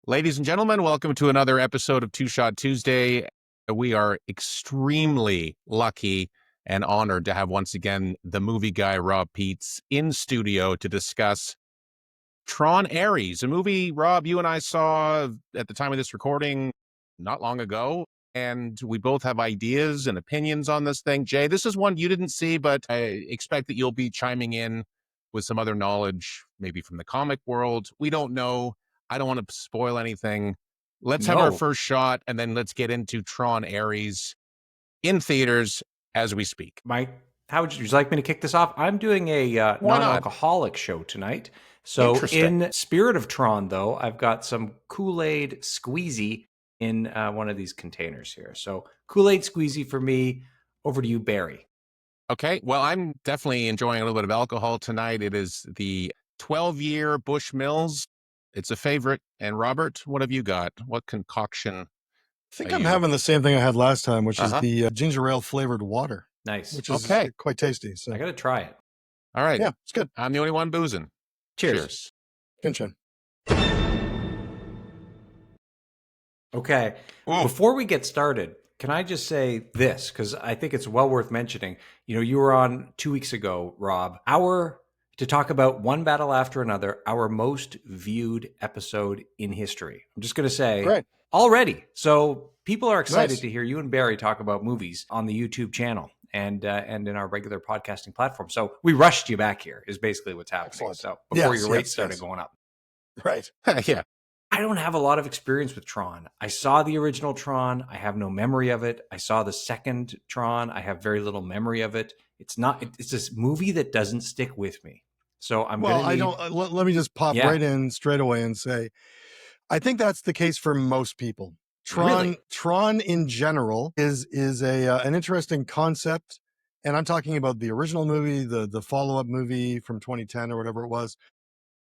Ladies and gentlemen, welcome to another episode of Two Shot Tuesday. We are extremely lucky and honored to have once again the movie guy Rob Peets in studio to discuss Tron Aries, a movie, Rob, you and I saw at the time of this recording not long ago, and we both have ideas and opinions on this thing. Jay, this is one you didn't see, but I expect that you'll be chiming in with some other knowledge, maybe from the comic world. We don't know. I don't want to spoil anything. Let's have our No. first shot, and then let's get into Tron Aries in theaters as we speak. Mike, how would you like me to kick this off? I'm doing a Why not? non-alcoholic show tonight. So Interesting. in spirit of Tron, though, I've got some Kool-Aid squeezy in one of these containers here. So Kool-Aid squeezy for me. Over to you, Barry. Okay, well, I'm definitely enjoying a little bit of alcohol tonight. It is the 12-year Bushmills. It's a favorite. And Robert, what have you got? What concoction? I think Are I'm you- having the same thing I had last time, which Uh-huh. is the ginger ale flavored water, Nice. which is Okay. quite tasty. So I got to try it. All right. yeah, it's good. I'm the only one boozing. Cheers. Chin. Okay. Ooh. Before we get started, can I just say this? Because I think it's well worth mentioning. You know, you were on 2 weeks ago, Rob, to talk about One Battle After Another, our most viewed episode in history. I'm just going to say Great. already. So people are excited Nice. to hear you and Barry talk about movies on the YouTube channel and in our regular podcasting platform. So we rushed you back here is basically what's happening. Excellent. So before Yes, your rates yes, started yes. going up. Right. Yeah. I don't have a lot of experience with Tron. I saw the original Tron. I have no memory of it. I saw the second Tron. I have very little memory of it. It's this movie that doesn't stick with me. So I'm Well, going to I need... don't. Let me just pop Yeah. right in straight away and say, I think that's the case for most people. Really? Tron in general is an interesting concept, and I'm talking about the original movie, the follow up movie from 2010 or whatever it was.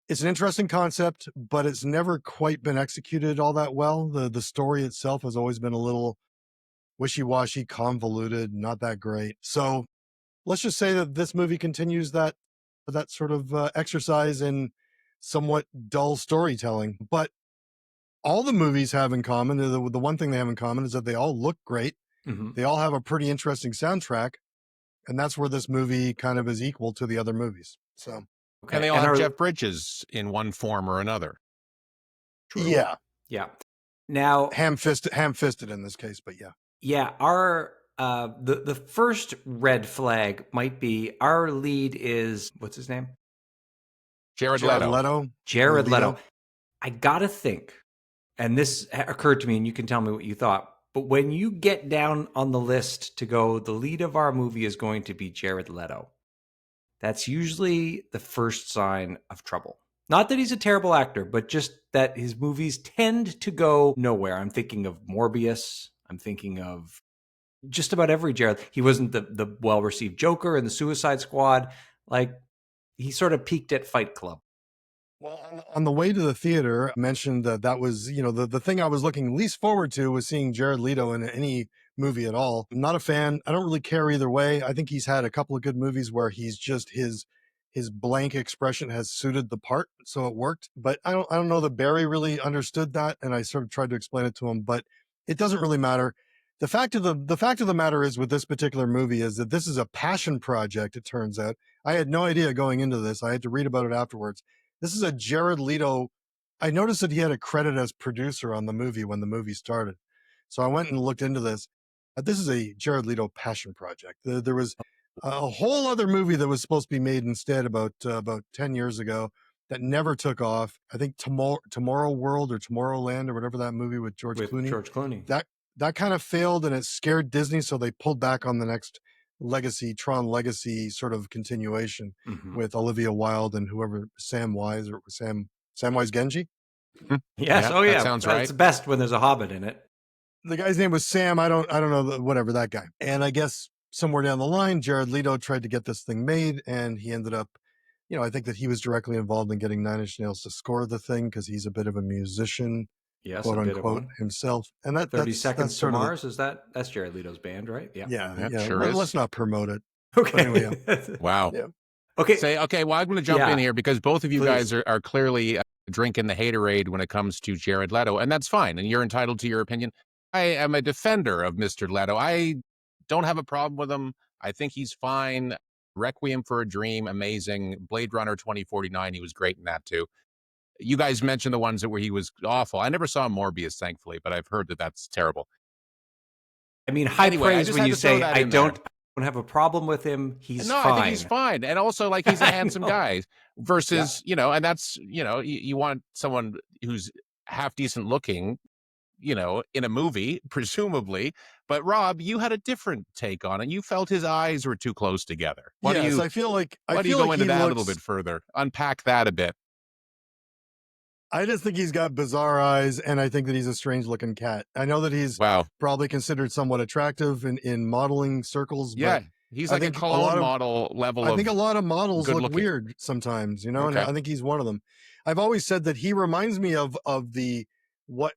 It's an interesting concept, but it's never quite been executed all that well. The story itself has always been a little wishy-washy, convoluted, not that great. So let's just say that this movie continues that sort of exercise in somewhat dull storytelling. But all the movies have in common, the one thing they have in common is that they all look great. Mhm. They all have a pretty interesting soundtrack. And that's where this movie kind of is equal to the other movies. So Okay. And they all have our- Jeff Bridges in one form or another. True. yeah, Yeah. Now, ham-fisted in this case, but yeah. yeah, our the first red flag might be our lead is, what's his name? Jared Leto. Jared Leto. Leto. I gotta think, and this occurred to me, and you can tell me what you thought. But when you get down on the list to go, the lead of our movie is going to be Jared Leto. That's usually the first sign of trouble. Not that he's a terrible actor, but just that his movies tend to go nowhere. I'm thinking of Morbius. I'm thinking of just about every Jared. He wasn't the well-received Joker in the Suicide Squad. Like, he sort of peaked at Fight Club. Well, on the way to the theater, I mentioned that was, the thing I was looking least forward to was seeing Jared Leto in any movie at all. I'm not a fan. I don't really care either way. I think he's had a couple of good movies where he's just his blank expression has suited the part, so it worked. But I don't know that Barry really understood that, and I sort of tried to explain it to him, but it doesn't really matter. The fact of the matter is with this particular movie is that this is a passion project, it turns out. I had no idea going into this. I had to read about it afterwards. This is a Jared Leto. I noticed that he had a credit as producer on the movie when the movie started. So I went and looked into this. This is a Jared Leto passion project. There was a whole other movie that was supposed to be made instead about 10 years ago that never took off. I think Tomorrow World or Tomorrowland or whatever that movie with George Clooney. That kind of failed and it scared Disney, so they pulled back on the next Tron Legacy sort of continuation with Olivia Wilde and whoever, Samwise Genji. Yes. Yeah, that sounds right. It's best when there's a Hobbit in it. The guy's name was Sam. I don't know, whatever, that guy. And I guess somewhere down the line, Jared Leto tried to get this thing made, and he ended up, I think that he was directly involved in getting Nine Inch Nails to score the thing because he's a bit of a musician. Yes, quote a bit unquote of one. himself. And that 30 that's Seconds to sort of Mars, that's Jared Leto's band, right? yeah. Sure is. Let's not promote it. Okay. Anyway, Wow. Yeah. Okay. Well, I'm going to jump in here because both of you Please. guys are clearly drinking the haterade when it comes to Jared Leto, and that's fine. And you're entitled to your opinion. I am a defender of Mr. Leto. I don't have a problem with him. I think he's fine. Requiem for a Dream, amazing. Blade Runner 2049, he was great in that too. You guys mentioned the ones where he was awful. I never saw Morbius, thankfully, but I've heard that that's terrible. I mean, high Anyway, I praise just when had you to throw say that I in there. don't have a problem with him. He's No, fine. I think he's fine. And also, like, he's a I handsome know. guy versus, and that's, you want someone who's half decent looking, in a movie, presumably. But Rob, you had a different take on it. You felt his eyes were too close together. Why do you I feel like go into he that a looks. little bit further? Unpack that a bit. I just think he's got bizarre eyes, and I think that he's a strange looking cat. I know that he's Wow. probably considered somewhat attractive in modeling circles, Yeah. but He's I like a think a cologne lot of model level I of think a lot of models good look looking. weird sometimes, and Okay. I think he's one of them. I've always said that he reminds me of the what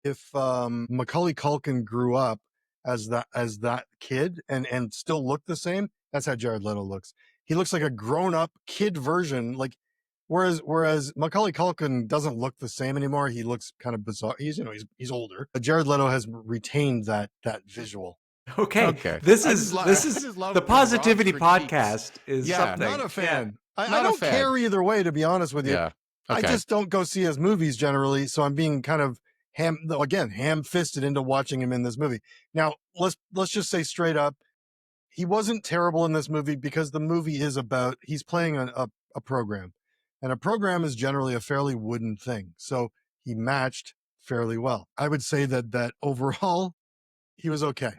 if Macaulay Culkin grew up as that kid and still looked the same. That's how Jared Leto looks. He looks like a grown up kid version, like whereas Macaulay Culkin doesn't look the same anymore. He looks kind of bizarre. He's older. But Jared Leto has retained that visual. Okay. This is the Positivity Podcast is something. Not a fan. Yeah. I don't care either way, to be honest with you. Yeah. Okay. I just don't go see his movies generally, so I'm being kind of ham-fisted into watching him in this movie. Now, let's just say straight up, he wasn't terrible in this movie because the movie is about he's playing a program, and a program is generally a fairly wooden thing. So he matched fairly well. I would say that overall, he was okay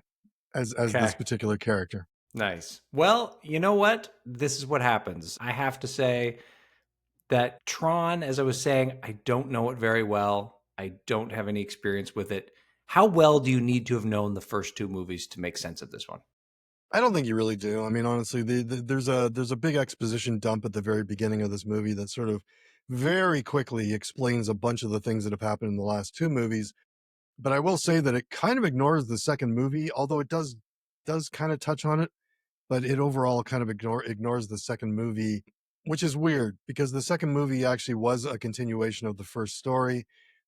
as this particular character. Nice. Well, you know what? This is what happens. I have to say that Tron, as I was saying, I don't know it very well. I don't have any experience with it. How well do you need to have known the first two movies to make sense of this one? I don't think you really do. I mean, honestly, there's a big exposition dump at the very beginning of this movie that sort of very quickly explains a bunch of the things that have happened in the last two movies. But I will say that it kind of ignores the second movie, although it does kind of touch on it. But it overall kind of ignores the second movie, which is weird because the second movie actually was a continuation of the first story.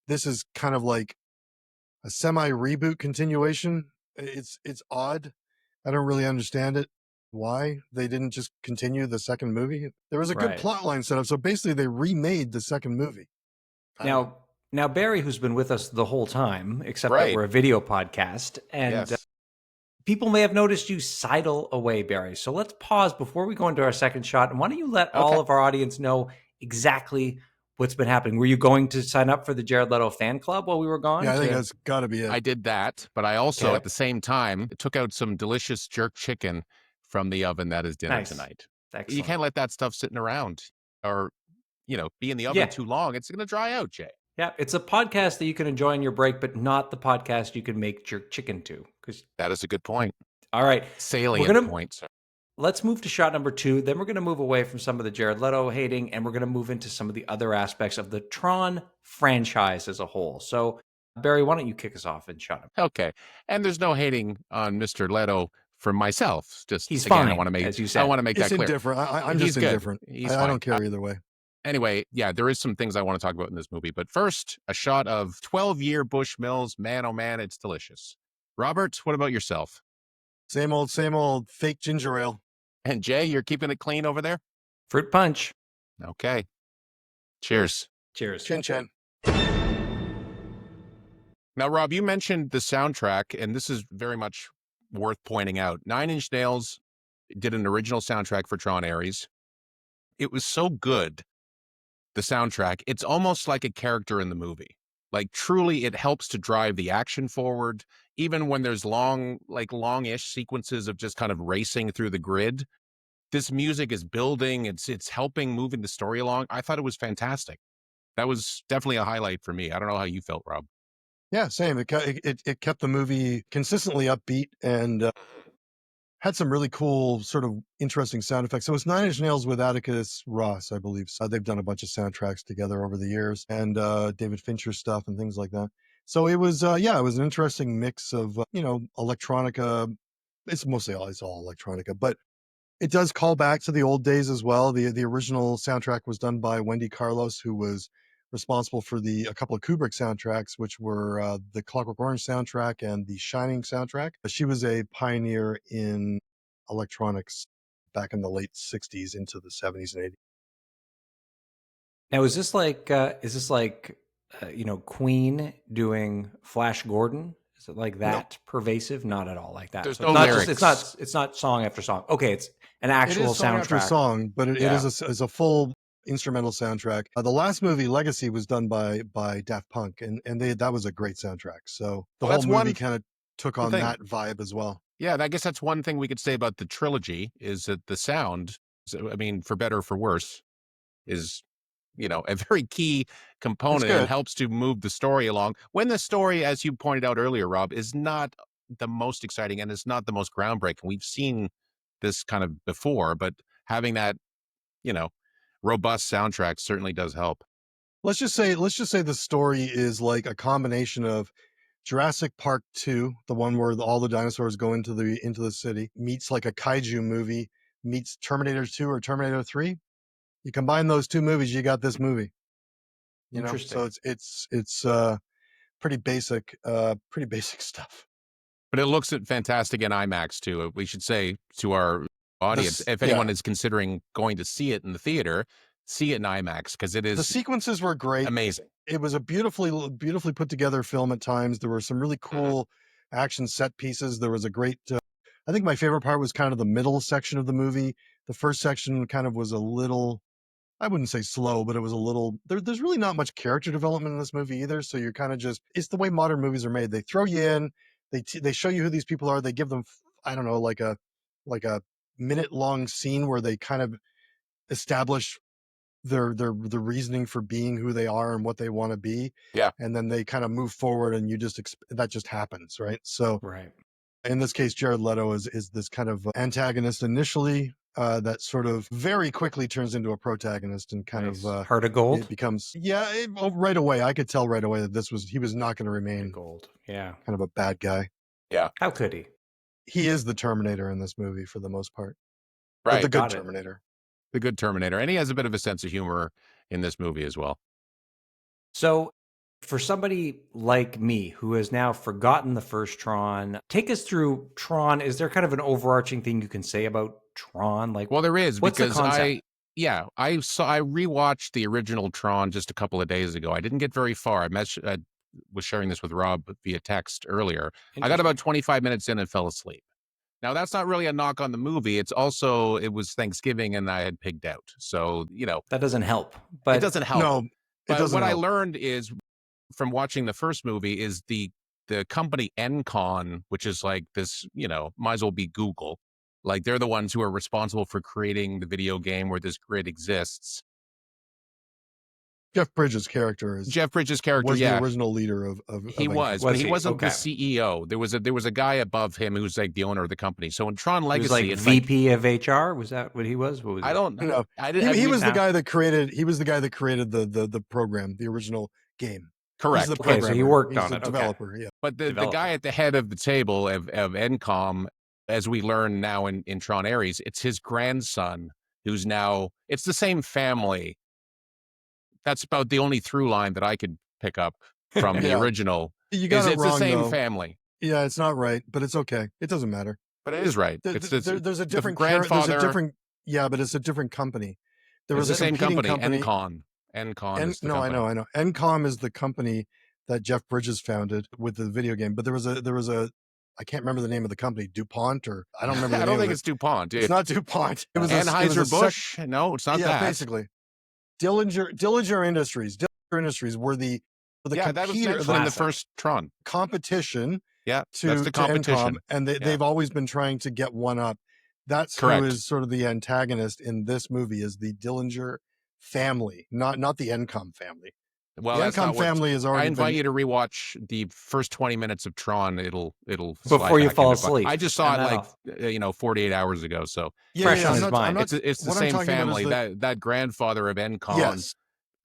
This is kind of like a semi reboot continuation. It's odd. I don't really understand it. Why they didn't just continue the second movie? There was a good plot line set up, so basically they remade the second movie. Now Barry, who's been with us the whole time, except that we're a video podcast, and people may have noticed you sidle away, Barry. So let's pause before we go into our second shot, and why don't you let all of our audience know exactly what's been happening? Were you going to sign up for the Jared Leto fan club while we were gone? Yeah, I think that's got to be it. I did that, but I also at the same time took out some delicious jerk chicken from the oven that is dinner tonight. Excellent. You can't let that stuff sitting around or, be in the oven too long. It's going to dry out, Jay. Yeah, it's a podcast that you can enjoy on your break, but not the podcast you can make jerk chicken to. Because that is a good point. All right. Salient point, sir. Let's move to shot number 2. Then we're going to move away from some of the Jared Leto hating, and we're going to move into some of the other aspects of the Tron franchise as a whole. So, Barry, why don't you kick us off in shot number? Okay. And there's no hating on Mr. Leto for myself. Just he's again, fine, I want to make, as you said. I want to make that clear. Indifferent. I'm just indifferent. I don't care either way. Anyway, yeah, there is some things I want to talk about in this movie. But first, a shot of 12-year Bush Mills. Man, oh man, it's delicious. Robert, what about yourself? Same old fake ginger ale. And Jay, you're keeping it clean over there? Fruit punch. Okay. Cheers. Cheers. Chin chin. Now, Rob, you mentioned the soundtrack, and this is very much worth pointing out. Nine Inch Nails did an original soundtrack for Tron Aries. It was so good, the soundtrack, it's almost like a character in the movie. Like, truly, it helps to drive the action forward, even when there's long-ish sequences of just kind of racing through the grid. This music is building, it's helping moving the story along. I thought it was fantastic. That was definitely a highlight for me. I don't know how you felt, Rob. Yeah, same. It kept the movie consistently upbeat and had some really cool, sort of interesting sound effects. So it's Nine Inch Nails with Atticus Ross, I believe. So they've done a bunch of soundtracks together over the years, and David Fincher stuff and things like that. So it was, it was an interesting mix of, electronica. It's all electronica, but it does call back to the old days as well. The original soundtrack was done by Wendy Carlos, who was responsible for a couple of Kubrick soundtracks, which were the Clockwork Orange soundtrack and the Shining soundtrack. She was a pioneer in electronics back in the late 60s into the 70s and 80s. Now, is this like Queen doing Flash Gordon? Is it like that pervasive? Not at all like that. There's So no it's not lyrics. it's not song after song. Okay, it's an It actual is song soundtrack. after song, but it Yeah. is a full instrumental soundtrack. The last movie, Legacy, was done by Daft Punk, and that was a great soundtrack. So the Well, whole that's movie one kind of took on thing. that vibe as well. Yeah, I guess that's one thing we could say about the trilogy is that the sound, I mean, for better or for worse, is, a very key component and good. helps to move the story along. When the story, as you pointed out earlier, Rob, is not the most exciting and it's not the most groundbreaking. We've seen this kind of before, but having that, robust soundtrack certainly does help. Let's just say the story is like a combination of Jurassic Park 2, the one where all the dinosaurs go into the city, meets like a kaiju movie, meets Terminator 2 or Terminator 3. You combine those two movies, you got this movie. Interesting. So it's pretty basic stuff. But it looks fantastic in IMAX too. We should say to our audience, if anyone is considering going to see it in the theater, see it in IMAX because it The is sequences were great. amazing. It was a beautifully put together film at times. There were some really cool action set pieces. There was a great I think my favorite part was kind of the middle section of the movie. The first section kind of was a little, I wouldn't say slow, but it was a little, there's really not much character development in this movie either. So you're kind of just, it's the way modern movies are made. They throw you in, they show you who these people are. They give them, I don't know, like a minute long scene where they kind of establish their reasoning for being who they are and what they want to be. Yeah. And then they kind of move forward and that just happens. Right. So Right. in this case, Jared Leto is this kind of antagonist initially, that sort of very quickly turns into a protagonist and kind Nice. of Heart of Gold. it becomes right away. I could tell right away that he was not going to remain Gold. Yeah. kind of a bad guy. Yeah. How could he? He is the Terminator in this movie for the most part, Right. but the good Got it. Terminator. The good Terminator. And he has a bit of a sense of humor in this movie as well. So, for somebody like me who has now forgotten the first Tron, take us through Tron. Is there kind of an overarching thing you can say about Tron? Like, Well, there is, what's the because concept? I rewatched the original Tron just a couple of days ago. I didn't get very far. I was sharing this with Rob via text earlier. I got about 25 minutes in and fell asleep. Now, that's not really a knock on the movie. It was Thanksgiving and I had pigged out. So, That doesn't help. But it doesn't help. No, it But doesn't what I help. learned is from watching the first movie is the company Encon, which is like this, might as well be Google. Like they're the ones who are responsible for creating the video game where this grid exists. Jeff Bridges' character was the original leader of he was, Encon. but he wasn't the CEO. There was a guy above him who's like the owner of the company. So in Tron Legacy, he was like VP of HR. Was that what he was? What was I don't know. He was the guy that created the program, the original game. Correct. He's the Okay, so he worked on it. Developer, yeah. But the guy at the head of the table of Encom, as we learn now in Tron Aries, it's his grandson who's now, it's the same family. That's about the only through line that I could pick up from the original. You got it it's wrong, the same though. family. Yeah, it's not right, but it's okay. It doesn't matter. But it is right. There's a different grandfather. There's a different, but it's a different company. There was the a same competing company. company. Encon is the company. I know. Encom is the company that Jeff Bridges founded with the video game. But there was a I can't remember the name of the company, DuPont, or I don't remember. I don't think it's DuPont. It's not DuPont. It was Anheuser-Busch. No, it's not that. Yeah, basically. Dillinger Industries. Dillinger Industries were the that was in the first Tron competition. Yeah, that's the competition, to Encom, and they've always been trying to get one up. That's correct. Who is sort of the antagonist in this movie is the Dillinger family, not the Encom family. Well, the Encom family is already. I invite you to rewatch the first 20 minutes of Tron. It'll before you fall asleep. I just saw it 48 hours ago. So fresh on his mind. It's the same family. That grandfather of Encon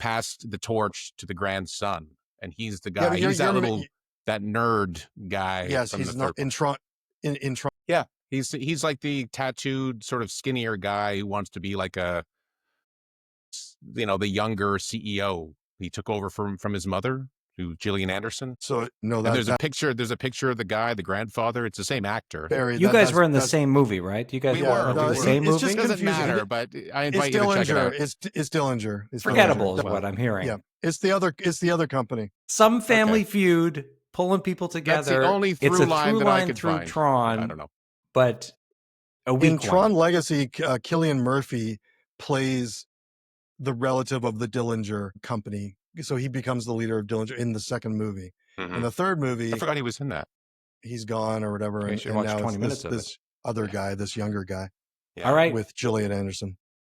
passed the torch to the grandson, and he's the guy. He's that nerd guy. Yes, he's not in Tron. In Tron. Yeah, he's like the tattooed, sort of skinnier guy who wants to be like the younger CEO He took over from his mother, who Gillian Anderson. So no, And there's a picture of the guy, the grandfather. It's the same actor. Barry, You guys were in the same movie, right? You guys We went were. to the same It movie? just doesn't confusing. matter, but I It's invite you to check it Dillinger. out. It's Dillinger. It's Forgettable Dillinger. is what I'm hearing. Yeah, it's the other company. Some family feud, pulling people together. That's the only it's through a line through that I line could through find. Tron. I don't know. But a weak In Tron one. Legacy, Cillian Murphy plays the relative of the Dillinger company, so he becomes the leader of Dillinger in the second movie. Mhm. In the third movie, I forgot he was in that. he's gone or whatever, You and, should and watch now 20 it's minutes of this other guy, this younger guy Yeah. All right. with Gillian Anderson.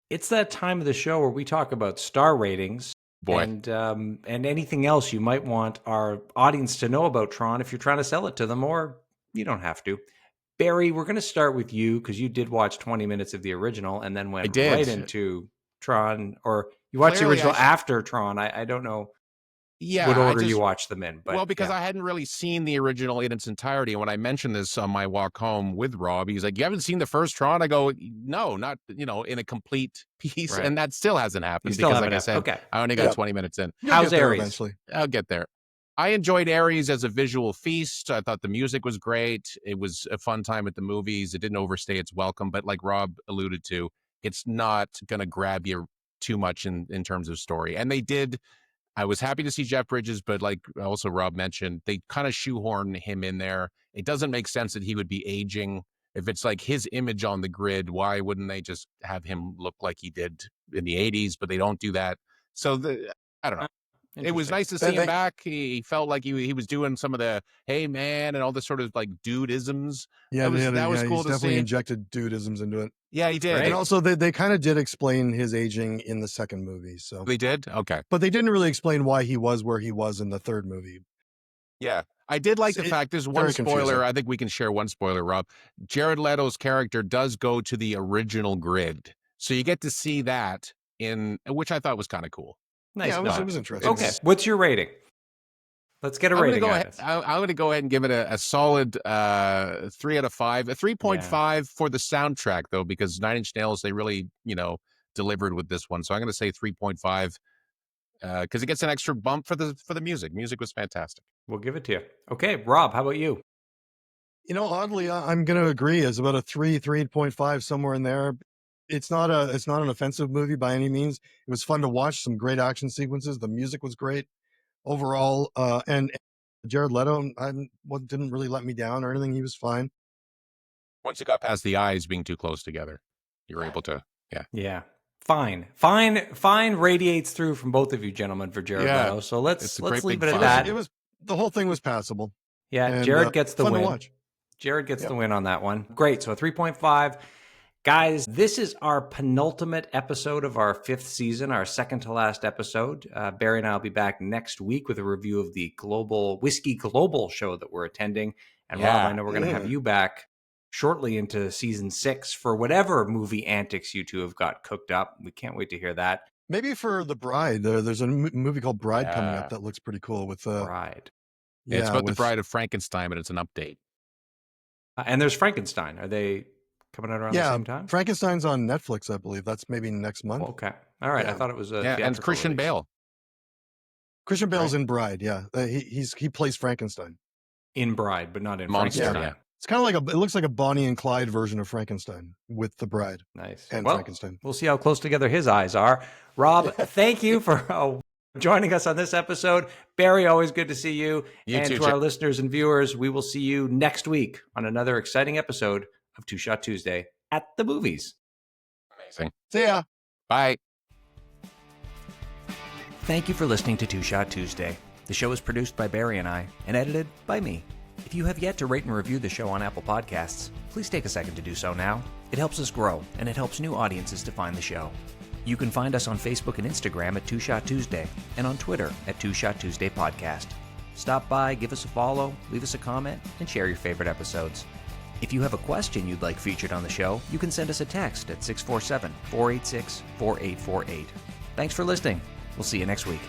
It's that time of the show where we talk about star ratings. Boy. And anything else you might want our audience to know about Tron if you're trying to sell it to them, or you don't have to. Barry, we're going to start with you because you did watch 20 minutes of the original and then went right into Tron, or you watched Clearly, the original after Tron. I don't know what order you watched them in. But well, because yeah. I hadn't really seen the original in its entirety. And when I mentioned this on my walk home with Rob, he's like, "You haven't seen the first Tron?" I go, "No, not in a complete piece." Right. And that still hasn't happened still because, haven't like I said, happened. Okay. I only got 20 minutes in. You'll How's get there Aries? eventually? I'll get there. I enjoyed Aries as a visual feast. I thought the music was great. It was a fun time at the movies. It didn't overstay its welcome, but like Rob alluded to, it's not going to grab you too much in terms of story. And they did. I was happy to see Jeff Bridges, but like also Rob mentioned, they kind of shoehorn him in there. It doesn't make sense that he would be aging. If it's like his image on the grid, why wouldn't they just have him look like he did in the 80s? But they don't do that. So I don't know. It was nice to see him back. He felt like he was doing some of the "hey man" and all this sort of like dude-isms. Yeah, that was cool he's to definitely see. injected dude-isms into it. Yeah, he did. And also, they kind of did explain his aging in the second movie. So They did? Okay. but they didn't really explain why he was where he was in the third movie. Yeah. I did like the fact, there's one very spoiler. confusing. I think we can share one spoiler, Rob. Jared Leto's character does go to the original grid. So you get to see that which I thought was kind of cool. Nice. Yeah, it was interesting. Okay. What's your rating? Let's get a rating on it. I'm going to go ahead and give it a solid 3 out of 5. A 3.5 for the soundtrack, though, because Nine Inch Nails, they really, delivered with this one. So I'm going to say 3.5 because it gets an extra bump for the music. Music was fantastic. We'll give it to you. Okay, Rob, how about you? Oddly, I'm going to agree. It's about a 3.5, somewhere in there. It's not an offensive movie by any means. It was fun to watch. Some great action sequences. The music was great overall. And Jared Leto didn't really let me down or anything. He was fine. Once you got past the eyes being too close together, you were able to, Yeah. Fine radiates through from both of you gentlemen for Jared Leto. So let's leave it at that. The whole thing was passable. Yeah, And, Jared gets the fun win. to watch. Jared gets the win on that one. Great. So a 3.5. Guys, this is our penultimate episode of our 5th season, our second to last episode. Barry and I will be back next week with a review of the Whiskey Global show that we're attending. And Rob, I know we're going to have you back shortly into season 6 for whatever movie antics you two have got cooked up. We can't wait to hear that. Maybe for The Bride. There's a movie called Bride coming up that looks pretty cool with Bride. Yeah, it's about the Bride of Frankenstein, but it's an update. And there's Frankenstein. Are they coming out around the same time? Frankenstein's on Netflix, I believe. That's maybe next month. Okay. All right. I thought it was a and Christian Bale. Christian Bale's in Bride, yeah. He plays Frankenstein. In Bride, but not in Monster, Frankenstein. yeah. It's kind of like it looks like a Bonnie and Clyde version of Frankenstein with The Bride. Nice. And well, Frankenstein. We'll see how close together his eyes are. Rob, thank you for joining us on this episode. Barry, always good to see you. You and too, to our listeners and viewers, we will see you next week on another exciting episode of Two Shot Tuesday at the movies. Amazing. See ya. Bye. Thank you for listening to Two Shot Tuesday. The show is produced by Barry and I and edited by me. If you have yet to rate and review the show on Apple Podcasts, please take a second to do so now. It helps us grow, and it helps new audiences to find the show. You can find us on Facebook and Instagram at Two Shot Tuesday, and on Twitter at Two Shot Tuesday Podcast. Stop by, give us a follow, leave us a comment, and share your favorite episodes. If you have a question you'd like featured on the show, you can send us a text at 647-486-4848. Thanks for listening. We'll see you next week.